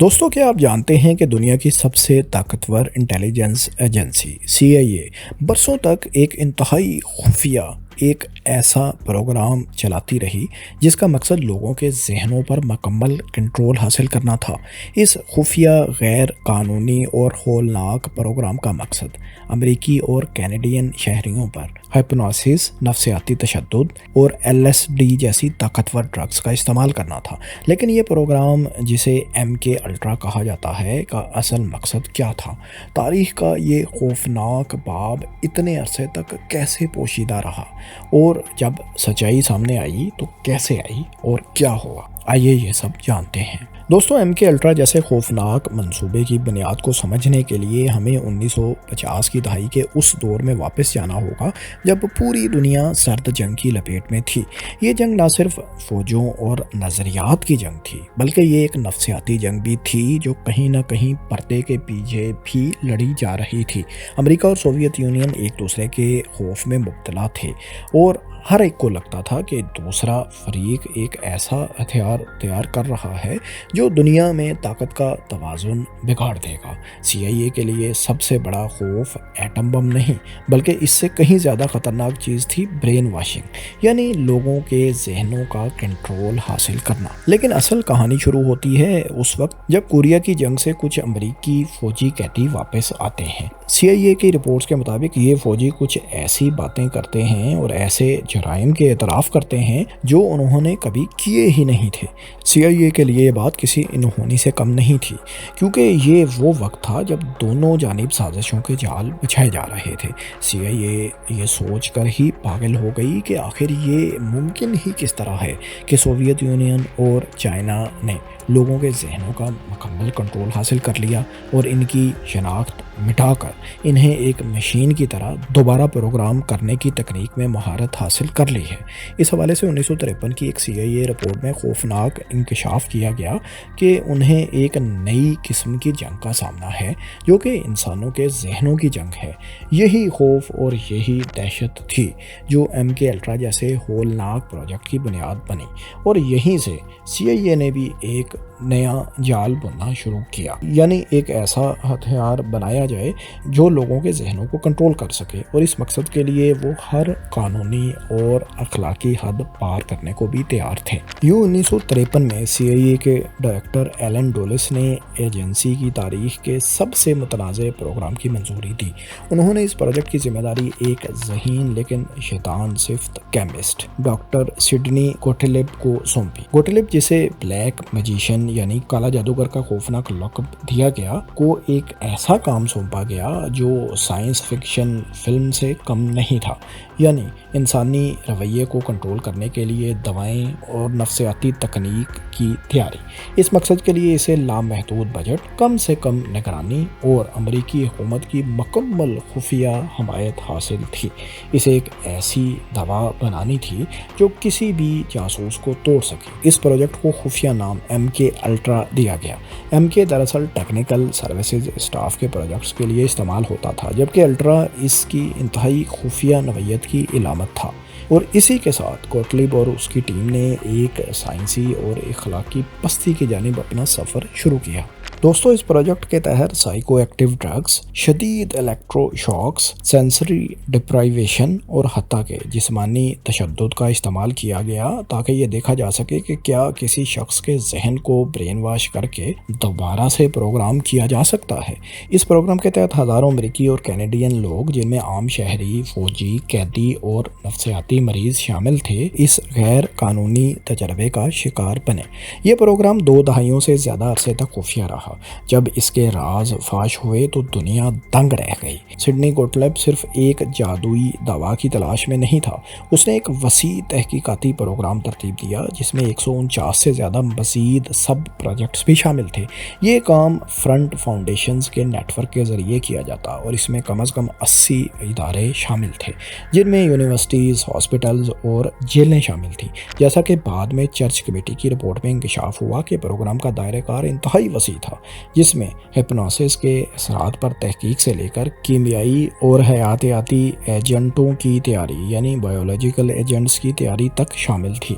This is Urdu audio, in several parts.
دوستوں کیا آپ جانتے ہیں کہ دنیا کی سب سے طاقتور انٹیلیجنس ایجنسی CIA برسوں تک ایک انتہائی خفیہ ایک ایسا پروگرام چلاتی رہی جس کا مقصد لوگوں کے ذہنوں پر مکمل کنٹرول حاصل کرنا تھا۔ اس خفیہ غیر قانونی اور ہولناک پروگرام کا مقصد امریکی اور کینیڈین شہریوں پر ہائپنوسس، نفسیاتی تشدد اور LSD جیسی طاقتور ڈرگز کا استعمال کرنا تھا۔ لیکن یہ پروگرام جسے MK الٹرا کہا جاتا ہے کا اصل مقصد کیا تھا؟ تاریخ کا یہ خوفناک باب اتنے عرصے تک کیسے پوشیدہ رہا، اور جب سچائی سامنے آئی تو کیسے آئی اور کیا ہوا؟ آئیے یہ سب جانتے ہیں۔ دوستوں، MK الٹرا جیسے خوفناک منصوبے کی بنیاد کو سمجھنے کے لیے ہمیں 1950 کی دہائی کے اس دور میں واپس جانا ہوگا جب پوری دنیا سرد جنگ کی لپیٹ میں تھی۔ یہ جنگ نہ صرف فوجوں اور نظریات کی جنگ تھی، بلکہ یہ ایک نفسیاتی جنگ بھی تھی جو کہیں نہ کہیں پردے کے پیچھے بھی لڑی جا رہی تھی۔ امریکہ اور سوویت یونین ایک دوسرے کے خوف میں مبتلا تھے، اور ہر ایک کو لگتا تھا کہ دوسرا فریق ایک ایسا ہتھیار تیار کر رہا ہے جو دنیا میں طاقت کا توازن بگاڑ دے گا۔ CIA کے لیے سب سے بڑا خوف ایٹم بم نہیں، بلکہ اس سے کہیں زیادہ خطرناک چیز تھی برین واشنگ، یعنی لوگوں کے ذہنوں کا کنٹرول حاصل کرنا۔ لیکن اصل کہانی شروع ہوتی ہے اس وقت جب کوریا کی جنگ سے کچھ امریکی فوجی قیدی واپس آتے ہیں۔ CIA کی رپورٹس کے مطابق یہ فوجی کچھ ایسی باتیں کرتے ہیں اور ایسے جرائم کے اعتراف کرتے ہیں جو انہوں نے کبھی کیے ہی نہیں تھے۔ CIA کے لیے یہ بات کسی انہونی سے کم نہیں تھی، کیونکہ یہ وہ وقت تھا جب دونوں جانب سازشوں کے جال بچھائے جا رہے تھے۔ CIA یہ سوچ کر ہی پاگل ہو گئی کہ آخر یہ ممکن ہی کس طرح ہے کہ سوویت یونین اور چائنا نے لوگوں کے ذہنوں کا مکمل کنٹرول حاصل کر لیا اور ان کی شناخت مٹا کر انہیں ایک مشین کی طرح دوبارہ پروگرام کرنے کی تکنیک میں مہارت حاصل کر لی ہے۔ اس حوالے سے 1953 کی ایک CIA رپورٹ میں خوفناک انکشاف کیا گیا کہ انہیں ایک نئی قسم کی جنگ کا سامنا ہے جو کہ انسانوں کے ذہنوں کی جنگ ہے۔ یہی خوف اور یہی دہشت تھی جو MK الٹرا جیسے ہولناک پروجیکٹ کی بنیاد بنی، اور یہیں سے CIA نے بھی ایک نیا جال بننا شروع کیا، یعنی ایک ایسا ہتھیار بنایا جائے جو لوگوں کے ذہنوں کو کنٹرول کر سکے، اور اس مقصد کے لیے وہ ہر قانونی اور اخلاقی حد پار کرنے کو بھی تیار تھے۔ 1953 میں CIA کے ڈائریکٹر ایلن ڈولس نے ایجنسی کی تاریخ کے سب سے متنازع پروگرام کی منظوری دی۔ انہوں نے اس پروجیکٹ کی ذمہ داری ایک ذہین لیکن شیطان صفت کیمسٹ ڈاکٹر سڈنی گوٹلیب کو سونپی۔ گوٹلیب، جسے بلیک میجیشین یعنی کالا جادوگر کا خوفناک لقب دیا گیا، کو ایک ایسا کام سونپا گیا جو سائنس فکشن فلم سے کم نہیں تھا، یعنی انسانی رویے کو کنٹرول کرنے کے لیے دوائیں اور نفسیاتی تکنیک کی تیاری۔ اس مقصد کے لیے اسے لامحدود بجٹ، کم سے کم نگرانی اور امریکی حکومت کی مکمل خفیہ حمایت حاصل تھی۔ اسے ایک ایسی دوا بنانی تھی جو کسی بھی جاسوس کو توڑ سکے۔ اس پروجیکٹ کو خفیہ نام MK الٹرا دیا گیا۔ MK دراصل ٹیکنیکل سروسز اسٹاف کے پروجیکٹس کے لیے استعمال ہوتا تھا، جبکہ الٹرا اس کی انتہائی خفیہ نوعیت کی علامت تھا۔ اور اسی کے ساتھ گوٹلیب اور اس کی ٹیم نے ایک سائنسی اور اخلاقی پستی کی جانب اپنا سفر شروع کیا۔ دوستوں، اس پروجیکٹ کے تحت سائیکو ایکٹیو ڈرگز، شدید الیکٹرو شاکس، سینسری ڈپرائیویشن اور حتیٰ کہ جسمانی تشدد کا استعمال کیا گیا تاکہ یہ دیکھا جا سکے کہ کیا کسی شخص کے ذہن کو برین واش کر کے دوبارہ سے پروگرام کیا جا سکتا ہے۔ اس پروگرام کے تحت ہزاروں امریکی اور کینیڈین لوگ، جن میں عام شہری، فوجی، قیدی اور نفسیاتی مریض شامل تھے، اس غیر قانونی تجربے کا شکار بنے۔ یہ پروگرام 2 دہائیوں سے زیادہ عرصے تک خفیہ رہا۔ جب اس کے راز فاش ہوئے تو دنیا دنگ رہ گئی۔ سڈنی گوٹلیب صرف ایک جادوئی دوا کی تلاش میں نہیں تھا، اس نے ایک وسیع تحقیقاتی پروگرام ترتیب دیا جس میں 149 سے زیادہ مزید سب پروجیکٹس بھی شامل تھے۔ یہ کام فرنٹ فاؤنڈیشنز کے نیٹ ورک کے ذریعے کیا جاتا، اور اس میں کم از کم 80 ادارے شامل تھے، جن میں یونیورسٹیز، ہاسپٹلز اور جیلیں شامل تھیں۔ جیسا کہ بعد میں چرچ کمیٹی کی رپورٹ میں انکشاف ہوا کہ پروگرام کا دائرہ کار انتہائی وسیع تھا۔ جس میں ہپنوسس کے اثرات پر تحقیق سے لے کر کیمیائی اور حیاتیاتی ایجنٹوں کی تیاری یعنی بایولوجیکل ایجنٹس کی تیاری تک شامل تھی۔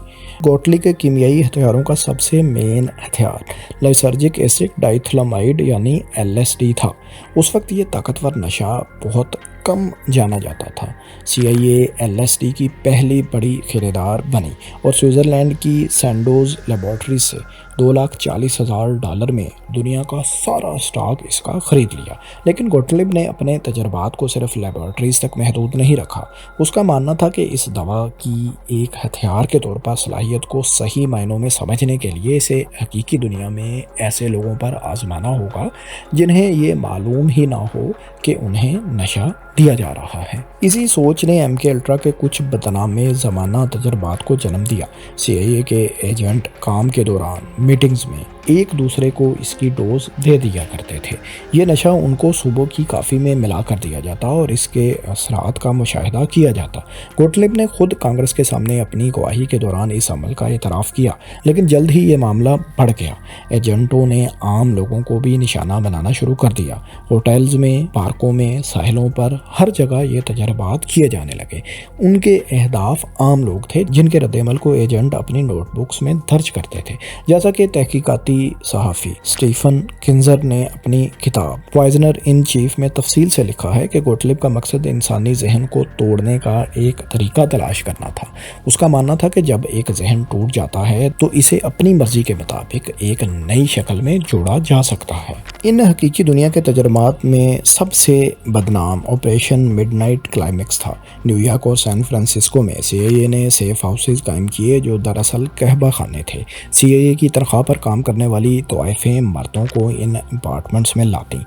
گوٹلی کے کیمیائی ہتھیاروں کا سب سے مین ہتھیار لائسرجک ایسڈ ڈائتھلامائڈ یعنی LSD تھا۔ اس وقت یہ طاقتور نشہ بہت کم جانا جاتا تھا۔ CIA LSD کی پہلی بڑی خریدار بنی اور سوئٹزرلینڈ کی سینڈوز لیبارٹری سے $240,000 میں دنیا کا سارا اسٹاک اس کا خرید لیا۔ لیکن گوٹلیب نے اپنے تجربات کو صرف لیبارٹریز تک محدود نہیں رکھا۔ اس کا ماننا تھا کہ اس دوا کی ایک ہتھیار کے طور پر صلاحیت کو صحیح معنوں میں سمجھنے کے لیے اسے حقیقی دنیا میں ایسے لوگوں پر آزمانا ہوگا جنہیں یہ معلوم ہی نہ ہو کہ انہیں نشہ دیا جا رہا ہے۔ اسی سوچ نے MK الٹرا کے کچھ بدنام زمانہ تجربات کو جنم دیا۔ CIA کے ایجنٹ کام کے دوران میٹنگز میں ایک دوسرے کو اس کی ڈوز دے دیا کرتے تھے۔ یہ نشہ ان کو صبح کی کافی میں ملا کر دیا جاتا اور اس کے اثرات کا مشاہدہ کیا جاتا۔ گوٹلیب نے خود کانگریس کے سامنے اپنی گواہی کے دوران اس عمل کا اعتراف کیا، لیکن جلد ہی یہ معاملہ بڑھ گیا۔ ایجنٹوں نے عام لوگوں کو بھی نشانہ بنانا شروع کر دیا۔ ہوٹلز میں، پارکوں میں، ساحلوں پر، ہر جگہ یہ تجربات کیے جانے لگے۔ ان کے اہداف عام لوگ تھے جن کے رد عمل کو ایجنٹ اپنی نوٹ بکس میں درج کرتے تھے۔ جیسا کہ تحقیقاتی صحافی اسٹیفن کنزر نے اپنی کتاب پوائزنر ان چیف میں تفصیل سے لکھا ہے کہ گوٹلیب کا مقصد انسانی ذہن کو توڑنے کا ایک طریقہ تلاش کرنا تھا۔ اس کا ماننا تھا کہ جب ایک ذہن ٹوٹ جاتا ہے تو اسے اپنی مرضی کے مطابق ایک نئی شکل میں جوڑا جا سکتا ہے۔ ان حقیقی دنیا کے تجربات میں سب سے بدنام آپریشن مڈ نائٹ کلائمیکس تھا۔ نیو یارک اور سان فرانسسکو میں CIA نے سیف ہاؤسز قائم کیے جو دراصل قہبہ خانے تھے۔ CIA کی تنخواہ پر کام کرنے والی طوائفیں مردوں کو ان اپارٹمنٹس میں لاتی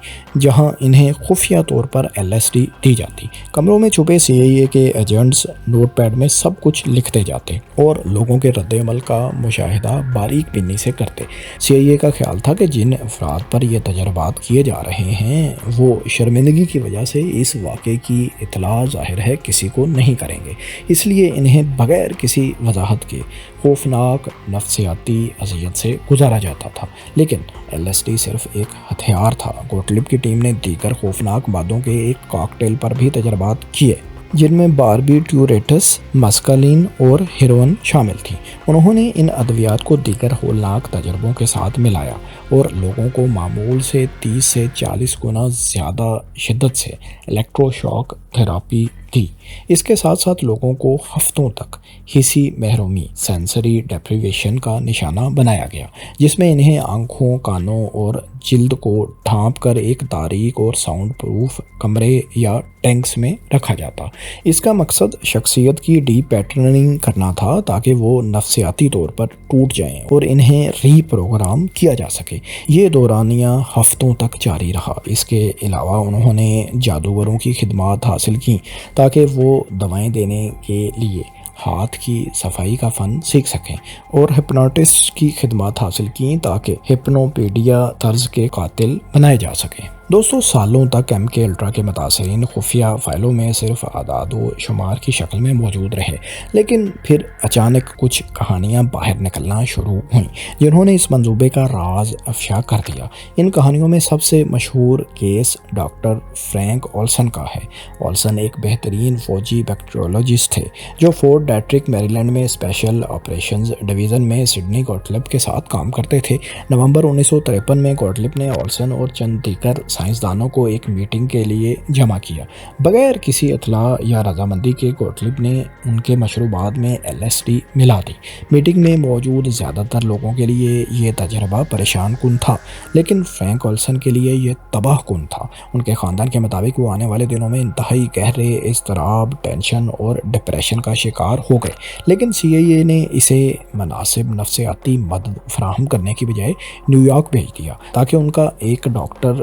جہاں انہیں خفیہ طور پر LSD دی جاتی۔ کمروں میں چھپے CIA کے ایجنٹس نوٹ پیڈ میں سب کچھ لکھتے جاتے اور لوگوں کے رد عمل کا مشاہدہ باریک بینی سے کرتے۔ CIA کا خیال تھا کہ جن افراد پر یہ تجربات کیے جا رہے ہیں وہ شرمندگی کی وجہ سے اس واقعے کی اطلاع ظاہر ہے کسی کو نہیں کریں گے، اس لیے انہیں بغیر کسی وضاحت کے خوفناک نفسیاتی اذیت سے گزارا جاتا تھا۔ لیکن LSD صرف ایک ہتھیار تھا۔ گوٹلیب کی ٹیم نے دیگر خوفناک مادوں کے ایک کاکٹیل پر بھی تجربات کیے جن میں باربیٹیوریٹس، مسکالین اور ہیروئن شامل تھی۔ انہوں نے ان ادویات کو دیگر ہولناک تجربوں کے ساتھ ملایا اور لوگوں کو معمول سے 30 سے 40 گنا زیادہ شدت سے الیکٹرو شاک تھراپی دی۔ اس کے ساتھ ساتھ لوگوں کو ہفتوں تک حسی محرومی سینسری ڈیپریویشن کا نشانہ بنایا گیا، جس میں انہیں آنکھوں، کانوں اور جلد کو ڈھانپ کر ایک تاریک اور ساؤنڈ پروف کمرے یا ٹینکس میں رکھا جاتا۔ اس کا مقصد شخصیت کی ڈی پیٹرننگ کرنا تھا تاکہ وہ نفسیاتی طور پر ٹوٹ جائیں اور انہیں ری پروگرام کیا جا سکے۔ یہ دورانیہ ہفتوں تک جاری رہا۔ اس کے علاوہ انہوں نے جادوگروں کی خدمات حاصل کی تاکہ وہ دوائیں دینے کے لیے ہاتھ کی صفائی کا فن سیکھ سکیں، اور ہپنوٹسٹ کی خدمات حاصل کیں تاکہ ہپنوپیڈیا طرز کے قاتل بنائے جا سکیں۔ دوستوں، سالوں تک MK الٹرا کے متاثرین خفیہ فائلوں میں صرف اعداد و شمار کی شکل میں موجود رہے، لیکن پھر اچانک کچھ کہانیاں باہر نکلنا شروع ہوئیں جنہوں نے اس منصوبے کا راز افشا کر دیا۔ ان کہانیوں میں سب سے مشہور کیس ڈاکٹر فرینک اولسن کا ہے۔ اولسن ایک بہترین فوجی بیکٹیریولوجسٹ تھے جو فورٹ ڈیٹرک میری لینڈ میں اسپیشل آپریشنز ڈویژن میں سڈنی گوٹلیب کے ساتھ کام کرتے تھے۔ نومبر 1953 میں گوٹلیب نے اولسن اور چند دیگر سائنسدانوں کو ایک میٹنگ کے لیے جمع کیا۔ بغیر کسی اطلاع یا رضامندی کے گوٹلیب نے ان کے مشروبات میں LSD ملا دی۔ میٹنگ میں موجود زیادہ تر لوگوں کے لیے یہ تجربہ پریشان کن تھا، لیکن فرینک اولسن کے لیے یہ تباہ کن تھا۔ ان کے خاندان کے مطابق وہ آنے والے دنوں میں انتہائی گہرے اضطراب، ٹینشن اور ڈپریشن کا شکار ہو گئے، لیکن CIA نے اسے مناسب نفسیاتی مدد فراہم کرنے کی بجائے نیو یارک بھیج دیا تاکہ ان کا ایک ڈاکٹر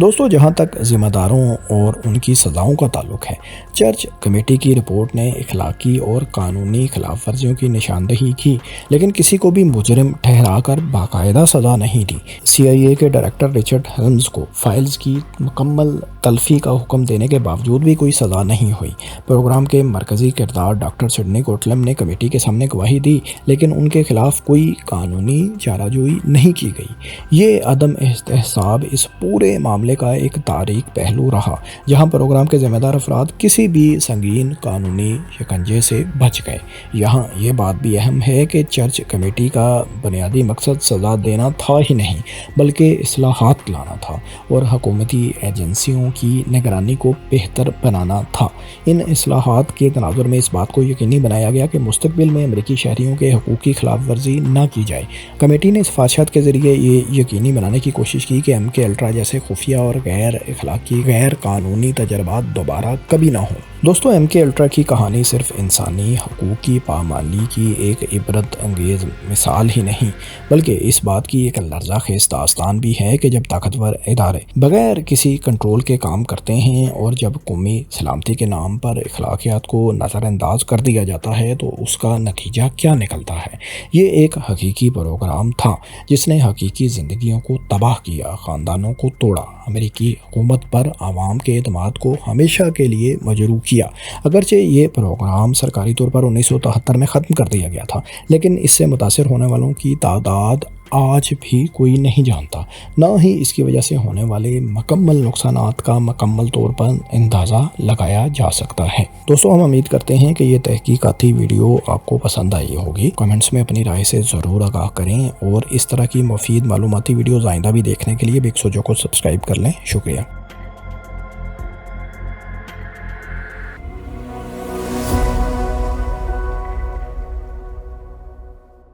دوستو، جہاں تک ذمہ داروں اور ان کی سزاؤں کا تعلق ہے، چرچ کمیٹی کی رپورٹ نے اخلاقی اور قانونی خلاف ورزیوں کی نشاندہی کی، لیکن کسی کو بھی مجرم ٹھہرا کر باقاعدہ سزا نہیں دی۔ CIA کے ڈائریکٹر رچرڈ ہیلمز کو فائلز کی مکمل تلفی کا حکم دینے کے باوجود بھی کوئی سزا نہیں ہوئی۔ پروگرام کے مرکزی کردار ڈاکٹر سڈنی کوٹلم نے کمیٹی کے سامنے گواہی دی، لیکن ان کے خلاف کوئی قانونی چارہ جوئی نہیں کی گئی۔ یہ عدم احتساب اس پورے معاملے کا ایک تاریک پہلو رہا، جہاں پروگرام کے ذمہ دار افراد کسی بھی سنگین قانونی شکنجے سے بچ گئے۔ یہاں یہ بات بھی اہم ہے کہ چرچ کمیٹی کا بنیادی مقصد سزا دینا تھا ہی نہیں، بلکہ اصلاحات لانا تھا اور حکومتی ایجنسیوں کی نگرانی کو بہتر بنانا تھا۔ ان اصلاحات کے تناظر میں اس بات کو یقینی بنایا گیا کہ مستقبل میں امریکی شہریوں کے حقوق کی خلاف ورزی نہ کی جائے۔ کمیٹی نے سفارشات کے ذریعے یہ یقینی بنانے کی کوشش کی کہ MK الٹرا جیسے خفیہ اور غیر اخلاقی غیر قانونی تجربات دوبارہ کبھی نہ ہوں۔ دوستو، MK الٹرا کی کہانی صرف انسانی حقوق کی پامالی کی ایک عبرت انگیز مثال ہی نہیں، بلکہ اس بات کی ایک لرزہ خیز داستان بھی ہے کہ جب طاقتور ادارے بغیر کسی کنٹرول کے کام کرتے ہیں اور جب قومی سلامتی کے نام پر اخلاقیات کو نظر انداز کر دیا جاتا ہے تو اس کا نتیجہ کیا نکلتا ہے۔ یہ ایک حقیقی پروگرام تھا جس نے حقیقی زندگیوں کو تباہ کیا، خاندانوں کو توڑا، امریکی حکومت پر عوام کے اعتماد کو ہمیشہ کے لیے مجروح کیا۔ اگرچہ یہ پروگرام سرکاری طور پر 1973 میں ختم کر دیا گیا تھا، لیکن اس سے متاثر ہونے والوں کی تعداد آج بھی کوئی نہیں جانتا، نہ ہی اس کی وجہ سے ہونے والے مکمل نقصانات کا مکمل طور پر اندازہ لگایا جا سکتا ہے۔ دوستو، ہم امید کرتے ہیں کہ یہ تحقیقاتی ویڈیو آپ کو پسند آئی ہوگی۔ کمنٹس میں اپنی رائے سے ضرور آگاہ کریں اور اس طرح کی مفید معلوماتی ویڈیوز آئندہ بھی دیکھنے کے لیے بگ سوجو کو سبسکرائب کر لیں۔ شکریہ۔